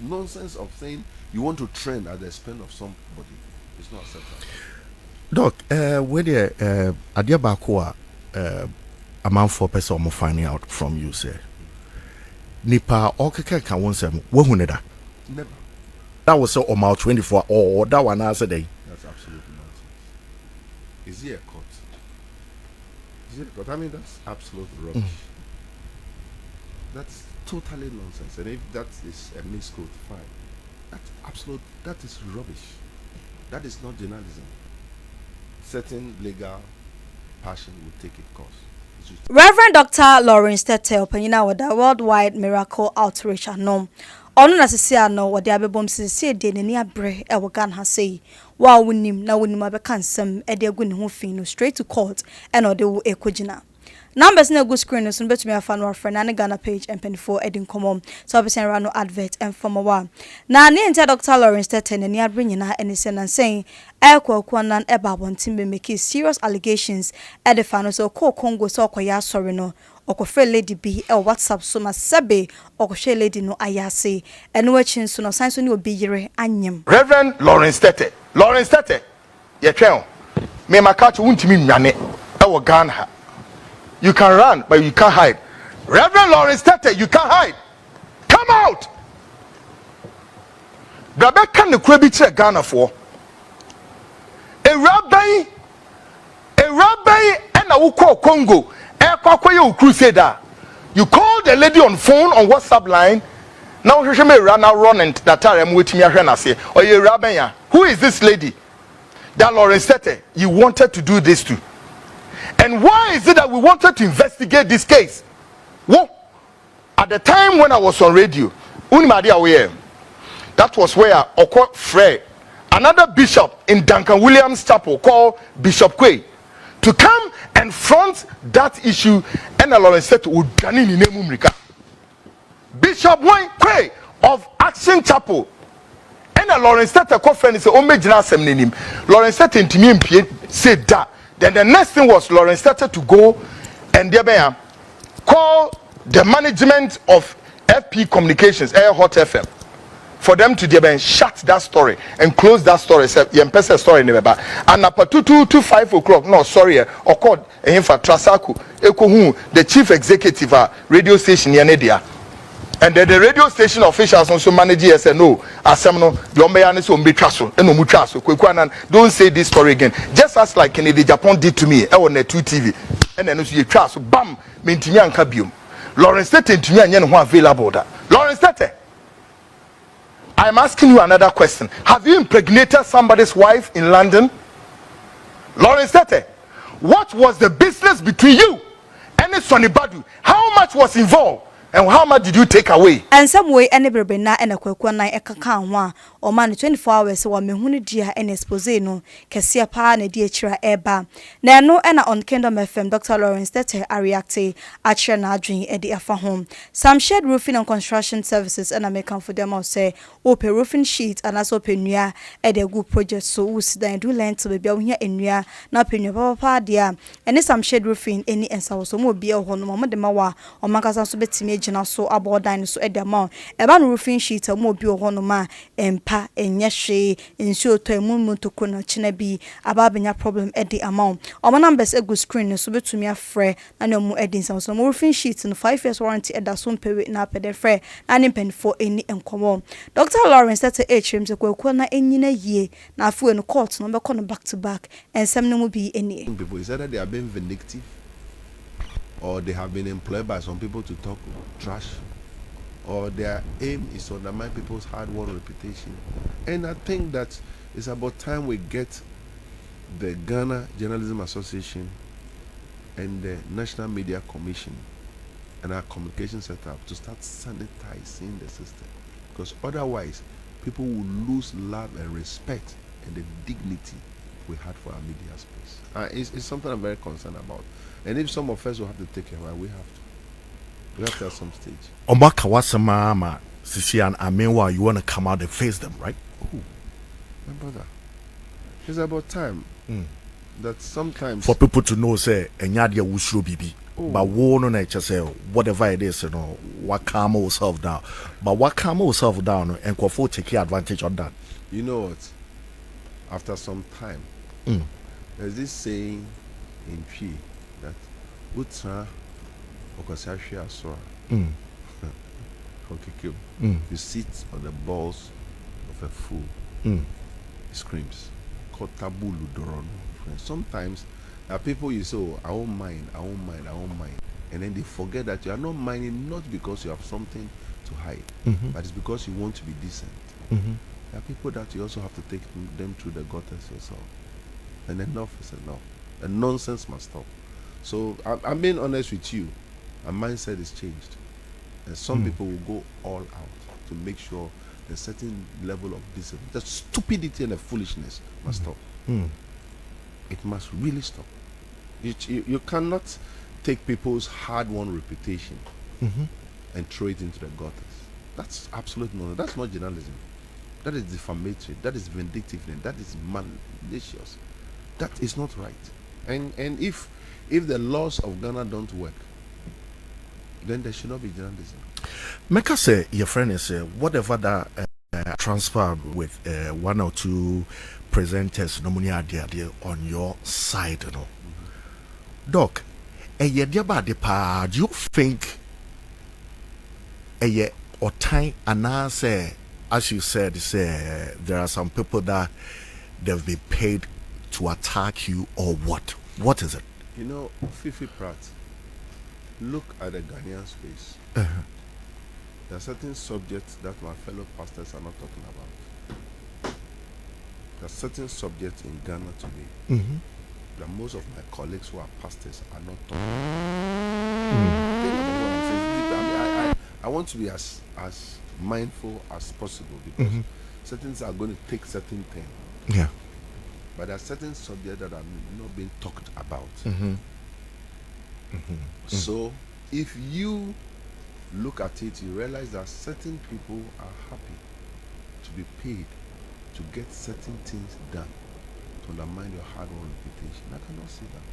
nonsense of saying you want to trend at the expense of somebody is not acceptable. Doc, when the idea back a man for person I'm finding out from you, say Nipa okeke can one say wahuneda. Never. That was so on 24 or that one answer day. That's absolutely nonsense. Is he a court? Is he a court? I mean, that's absolute rubbish. That's totally nonsense. And if that is a misquote, fine. That's absolute. That is rubbish. That is not journalism. Certain legal passion will take its course. Reverend Dr. Lawrence Tetteh opanyina with the Worldwide Miracle Outreach anom. Ono na sisi ano wode abebom sisi de nani abre e wo Ghana sei. Wa wonim na wonim abeka nsem e de agu ne ho fin no straight to court and ode wo ekogina. Numbers na go screen so betumi afa no afre na ne Ghana page and 24 edin common so be send no advert and from wa na ne enter Dr. Lawrence Tetteh nani abre nyina eni se na saying Kwaku Annan e ba bontin be make serious allegations e de fa no so Congo so okoya sorry no okofre lady bi e WhatsApp so ma sebe okohwe lady no ayase eno achin so no san so ne obi yire anyem. Reverend Lawrence Tetteh ye twen me makacho wuntimi nwane e wo Ghana. You can run, but you can't hide. Reverend Lawrence Tetteh, you can't hide. Come out. Brabe kan the kwebi che Ghana for. A rabbi and a uko Congo. A crusader. You call the lady on phone on WhatsApp line. Now she may run and that time waiting me say, or you rabbi. Who is this lady? That Lawrence Tetteh, you wanted to do this to. And why is it that we wanted to investigate this case? Well, at the time when I was on radio, that was where Oko Frey, another bishop in Duncan Williams Chapel called Bishop Quay, to come and front that issue. And Lawrence said to Bishop Quay of Action Chapel. And Lawrence said to Kofen said, "Oh, me jina semnenim." Lawrence said to me, said that. Then the next thing was Lawrence started to go and call the management of FP Communications, Air Hot FM, for them to shut that story and close that story. Yempesa story never. And at 5 o'clock, no, sorry, or called him for Trasaku, the chief executive radio station Yanedia. And then the radio station officials also manage it and say, no, Asemno, Kwaku Annan, don't say this story again. Just as like Kennedy Japan did to me on the 2 TV. And then you trust, bam, Mintinyan Kabium. Lawrence Tetteh to me and who available that. Lawrence Tetteh, I'm asking you another question. Have you impregnated somebody's wife in London? Lawrence Tetteh, what was the business between you and Sonny Badu? How much was involved? And how much did you take away? And some way any brebe na and a Kwaku Annan e kaka ho or man 24 hours wa mehunu dia and expose no kese pa na dia chira eba na no na on Kingdom FM Dr. Lawrence Tetteh a react a na adwen e de afa home some shared roofing and construction services and American for them say open roofing sheet and as open nua e de good project so we sit do learn to be ohia enua na penua papa dia and some shared roofing any ensa so mo bia ho no mo de ma wa o makasa so betimi so about so at the amount about roofing sheet mo bi ohonoma empa enye hwe nsuo to emu to kono china bi ababenya problem at the amount o numbers egu screen so betumi afre na no mu edin so roofing sheet no 5 years warranty at that some period na pede frɛ na ne pen for any enkomo Dr. Lawrence Tetteh HM se Kwaku na enyina yie na afu no court no be kono back to back and some no mu bi any people is that they are being vindictive or they have been employed by some people to talk trash, or their aim is to undermine people's hard-won reputation. And I think that it's about time we get the Ghana Journalism Association and the National Media Commission and our communication setup to start sanitizing the system, because otherwise people will lose love and respect and the dignity we had for our media space. It's something I'm very concerned about. And if some of us will have to take a while, we have to at some stage. Omaka wasama Sisi and Amenwa, you want to come out and face them, right? Ooh, my brother. It's about time. that sometimes for people to know say enya dia wusuro bibi. Oh. But wo no na just say whatever it is, you know, what calm yourself down. But what calm yourself down and Kwafo take advantage of that. you know what? After some time, there's this saying in Twi that Utra Okosashia Asora. You sit on the balls of a fool. He screams. Kotabulu Dorono. Sometimes there are people you say, oh, I won't mind. And then they forget that you are not minding not because you have something to hide, but it's because you want to be decent. There are people that you also have to take them through the gutters yourself. And enough is enough. The nonsense must stop. So I'm being honest with you. Our mindset is changed. And some people will go all out to make sure a certain level of discipline. The stupidity and the foolishness must stop. It must really stop. You cannot take people's hard-won reputation and throw it into the gutters. That's absolute nonsense. That's not journalism. That is defamatory. That is vindictiveness. That is malicious. That is not right. And if the laws of Ghana don't work, then there should not be journalism. Meka say your friend is whatever that transpired with one or two presenters nominee on your side, you know. Doc, do you think or time and say, as you said, say there are some people that they've been paid to attack you or what? What is it? You know, Fifi Pratt, look at the Ghanaian space. There are certain subjects that my fellow pastors are not talking about. There are certain subjects in Ghana today that most of my colleagues who are pastors are not talking about. I want to be as mindful as possible because certain things are going to take certain time. Yeah. But there are certain subjects that are not being talked about. So if you look at it, you realize that certain people are happy to be paid to get certain things done to undermine your hard-won reputation. I cannot see that.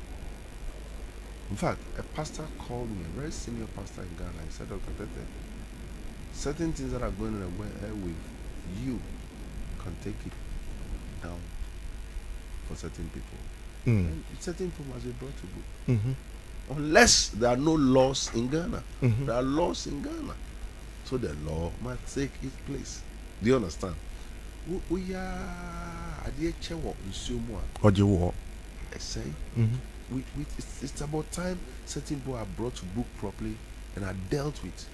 In fact, a pastor called me, a very senior pastor in Ghana, and said, Dr. Tetteh, certain things that are going on the airwave, you can take it down for certain people. And certain people must be brought to book. Unless there are no laws in Ghana. There are laws in Ghana. So the law must take its place. Do you understand? We are at the Chewa Usumo. What do you want? I say, it's about time certain people are brought to book properly and are dealt with.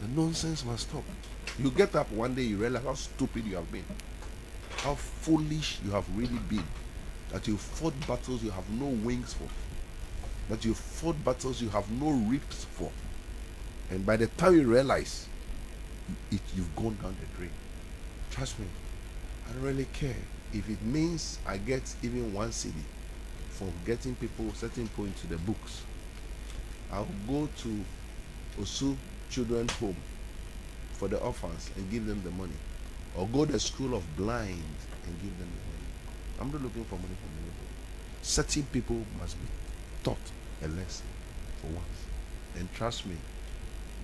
The nonsense must stop. You get up one day, you realize how stupid you have been, how foolish you have really been, that you fought battles you have no wings for, that you fought battles you have no ribs for, and by the time you realize you've gone down the drain. Trust me, I don't really care if it means I get even 1 cedi for getting certain people into the books. I'll go to Osu Children's Home for the orphans and give them the money, or go to the school of blind and give them the money. I'm not looking for money from anybody. Certain people must be taught a lesson for once, and trust me,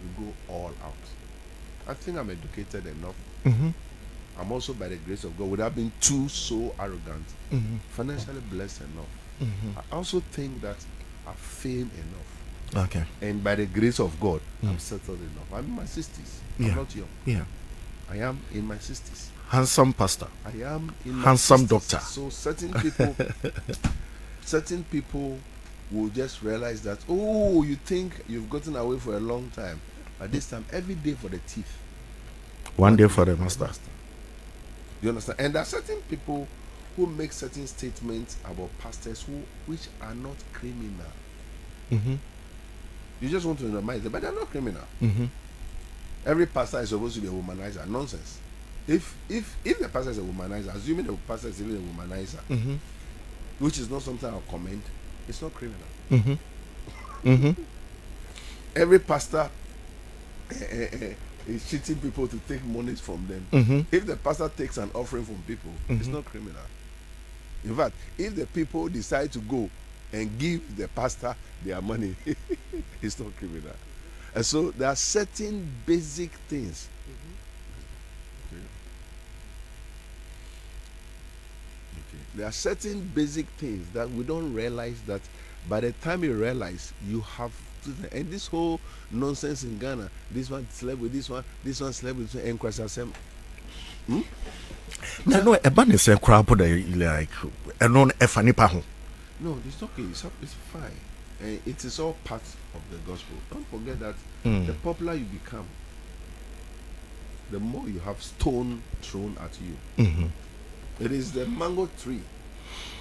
you go all out. I think I'm educated enough. I'm also, by the grace of God, without being too so arrogant, financially blessed enough. I also think that I'm fame enough. Okay. And by the grace of God, I'm settled enough. I'm in my 60s. I'm not young. Yeah. I am in my 60s. Handsome pastor. I am in my Handsome 60s. doctor. So certain people will just realize that, oh, you think you've gotten away for a long time. But this time, every day for the thief. One day for the master. You understand? And there are certain people who make certain statements about pastors which are not criminal. You just want to remind them, but they're not criminal. Every pastor is supposed to be a womanizer. Nonsense. If the pastor is a womanizer, assuming the pastor is even a womanizer, which is not something I'll commend, it's not criminal. Every pastor is cheating people to take monies from them. If the pastor takes an offering from people, it's not criminal. In fact, if the people decide to go and give the pastor their money, it's not criminal. And so there are certain basic things. Okay. Okay. There are certain basic things that we don't realize that by the time you realize you have to, and this whole nonsense in Ghana, this one slept with this one slept with this one, and Kwasasem. No, a ban is a crowd like a non efanipa ho. No, it's okay. It's fine. And it is all part of the gospel. Don't forget that the popular you become, the more you have stone thrown at you. Mm-hmm. It is the mango tree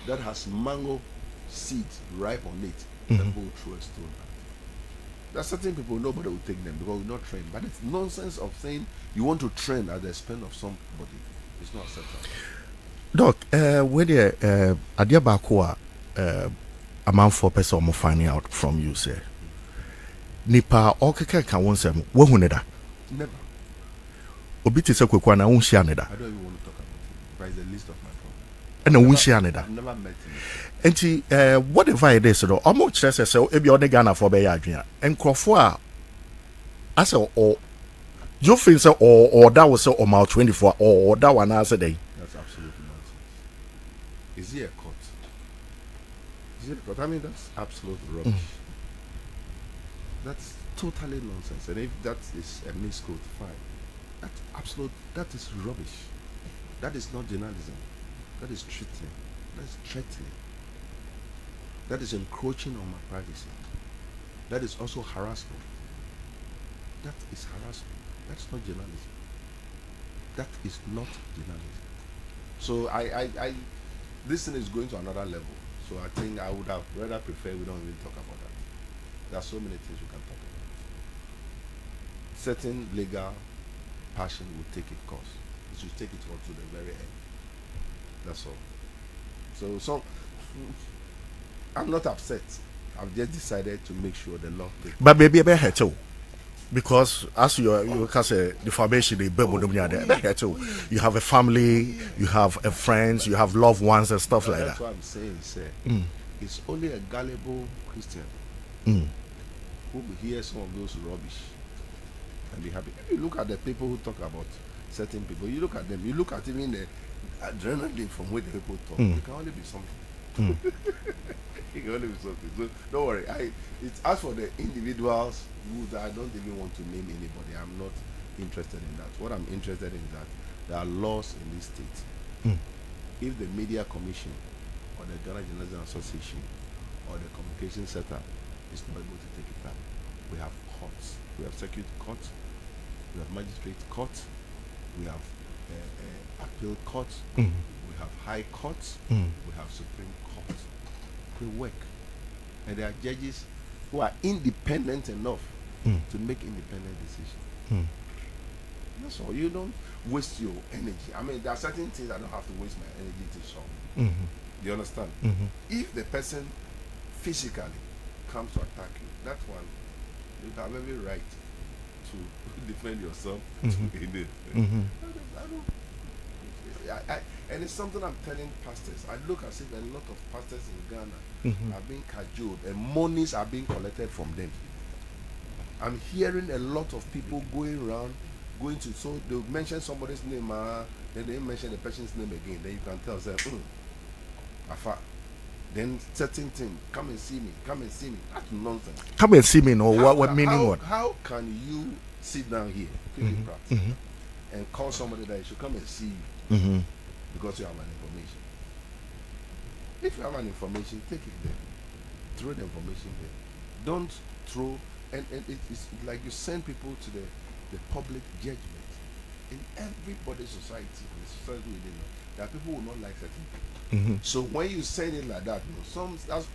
that has mango seeds ripe on it that will throw a stone at. There are certain people, nobody will take them because we're not trained. But it's nonsense of saying you want to train at the expense of somebody. It's not acceptable. Doc, where the idea back a man for person I'm finding out from you, say. Nipa okeke ka won sem wo hu ne da. Never. Obi ti se Kwaku Annan won shia ne da. I don't even want to talk about it. But it's the least of my problems. And won shia ne da. I've never met him. Enti whatever it is do omo kire se ebi o de Ghana for be ya adwen a enkrofo a ase o you feel say or that was say o ma 24 or that one answer day. That's absolutely nonsense. Is he a court? Is he a court? I mean, that's absolute rubbish. That's totally nonsense. And if that is a misquote, fine. That's absolute. That is rubbish. That is not journalism. That is treating. That's threatening. That is encroaching on my privacy. That is also harassment. That is harassment. That's not journalism. That is not journalism. So this thing is going to another level. So I think I would have rather preferred we don't even talk about that. There are so many things we can talk about. Certain legal passion will take its course. It should take it all to the very end. That's all. So I'm not upset. I've just decided to make sure the law takes. But baby be here too. Because as you can say defamation you have a family, you have friends, you have loved ones and stuff like That's that. what I'm saying, sir. It's only a gullible Christian Mm. who will hear some of those rubbish and be happy. If you look at the people who talk about certain people, you look at them, you look at even the adrenaline from which the people talk, it can only be something. It can only be something. So don't worry. It's as for the individuals who I don't even want to name anybody. I'm not interested in that. What I'm interested in is that there are laws in this state. If the Media Commission or the Ghana Journalism Association or the Communication Center is not able to take it up, we have courts. We have circuit courts. We have magistrate courts. We have appeal courts. We have high courts. We have Supreme Court. They work. And there are judges who are independent enough to make independent decisions. That's all. You don't waste your energy. I mean, there are certain things I don't have to waste my energy to solve. Do you understand? If the person physically comes to attack you, that one, you have every right to defend yourself. And it's something I'm telling pastors. I look as if a lot of pastors in Ghana are being cajoled and monies are being collected from them. I'm hearing a lot of people going around, so they'll mention somebody's name, then they mention the person's name again. Then you can tell them, Afa. Then certain thing, come and see me. That's nonsense. Come and see me, no. What meaning what? How can you sit down here, and call somebody that you should come and see you because you have an information? If you have an information, take it there. Throw the information there. Don't throw, and it's like you send people to the public judgment. In everybody's society, there are people who will not like certain people. So when you send it like that, there's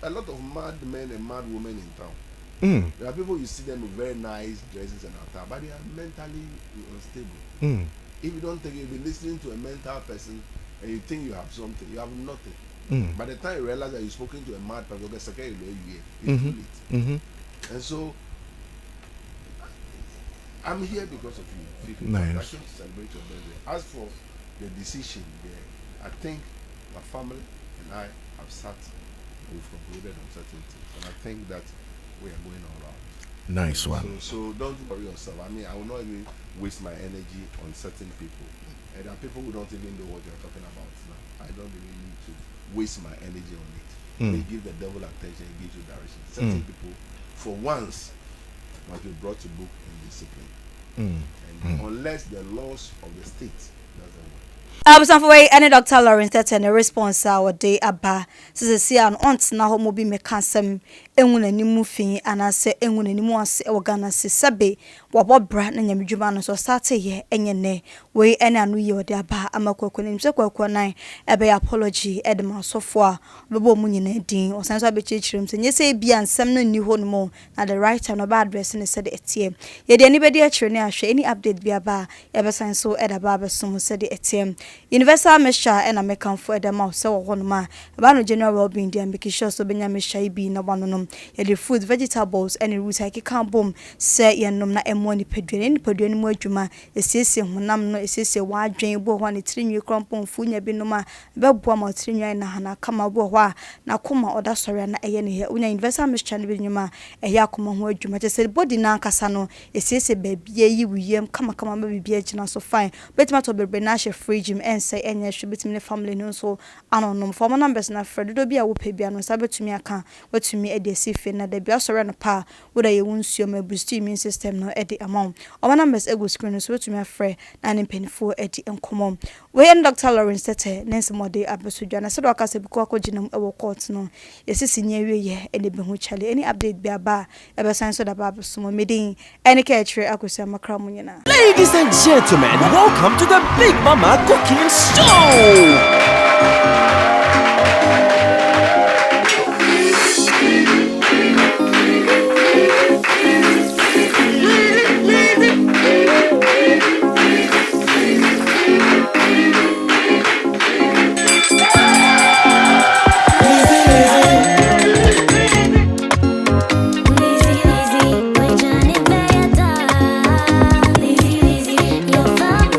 a lot of mad men and mad women in town. There are people you see them with very nice dresses and all that, but they are mentally unstable. If you don't think you'll be listening to a mental person and you think you have something, you have nothing. By the time you realize that you've spoken to a mad person, it's too late. And so I'm here because of you. Nice. I came to celebrate your birthday. As for the decision there, I think my family and I have sat and we've concluded on certain things, and I think that we are going all right. Nice one. So don't worry yourself. I mean, I will not even waste my energy on certain people. And there are people who don't even know what you're talking about now. I don't even need to waste my energy on it. They give the devil attention and gives you direction. Certain people, for once, must be brought to book and discipline. And unless the laws of the state doesn't work. Abusanfo any Dr. Lawrence Tetteh na response our day aba sisi an ont na ho mo bi meka asem enwu nanimu fin anase enwu nanimu ase e wogana se sebe wabobra na nyamedwuma no so start ye enye ne we ene anu ye ode aba amakwaku nim se kwaku nan ebe apology edema sofo a bebo mu nyina din osan so abechichirim se nyese bia nsem no ni ho no mo na the right time no ba address ne se de etie ye de ani bedi akire ne ahwe any update bia ba ebe san so edaba abesom se de etie universal measure and American for the mouse so one ma about general well-being there make sure so benya measure bi na wanonom ye the food vegetables and roots like can bomb say ye nom na emo ni pedwene mu adwuma esiesie honam no esiesie wadwen bo ho ne tirinwi krompon funya bi no ma beboa ma tirinwi na hana kama bo ho na koma oda sori na eye ne unya universal measure ne bi nyuma eye akoma ho adwuma te say body na nkasa no esiesie ba bia yi wiyem kama ma bibia gina so fine betima to bebre na she fridge and say enya should betimi ne family no so anonom for my numbers na Fred do bia wo pe bia no sabetumi aka watumi e de sife na da bia sore no pa wo da ye wonsuo ma boost immune system no e de amount o my numbers ego screen so betumi afre na ne penifo e de enkomom we and Dr. Lawrence Tetteh nense mode abesodwa na se do aka se biko akoginam e wo court no yesisi nya wie ye e de be hu chale any update bia ba e be san so da ba besomo medin ene ka chire akosia makra mu nyina. Ladies and gentlemen, welcome to the Big Mama Cooking Show!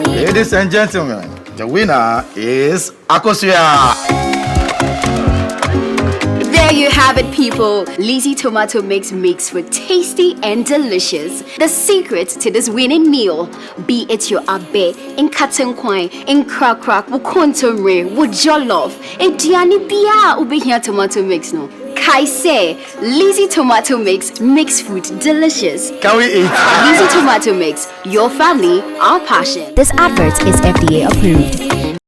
Ladies and gentlemen, the winner is Akosia. There you have it, people. Lizzie tomato mix makes for tasty and delicious. The secret to this winning meal, be it your abe, in cotton coin, in crack, wukontomre, wujollof, diani bia ube here tomato mix no. Kaise, Lizzie tomato makes food delicious. Can we eat? Lizzie tomato mix, your family, our passion. This advert is FDA approved.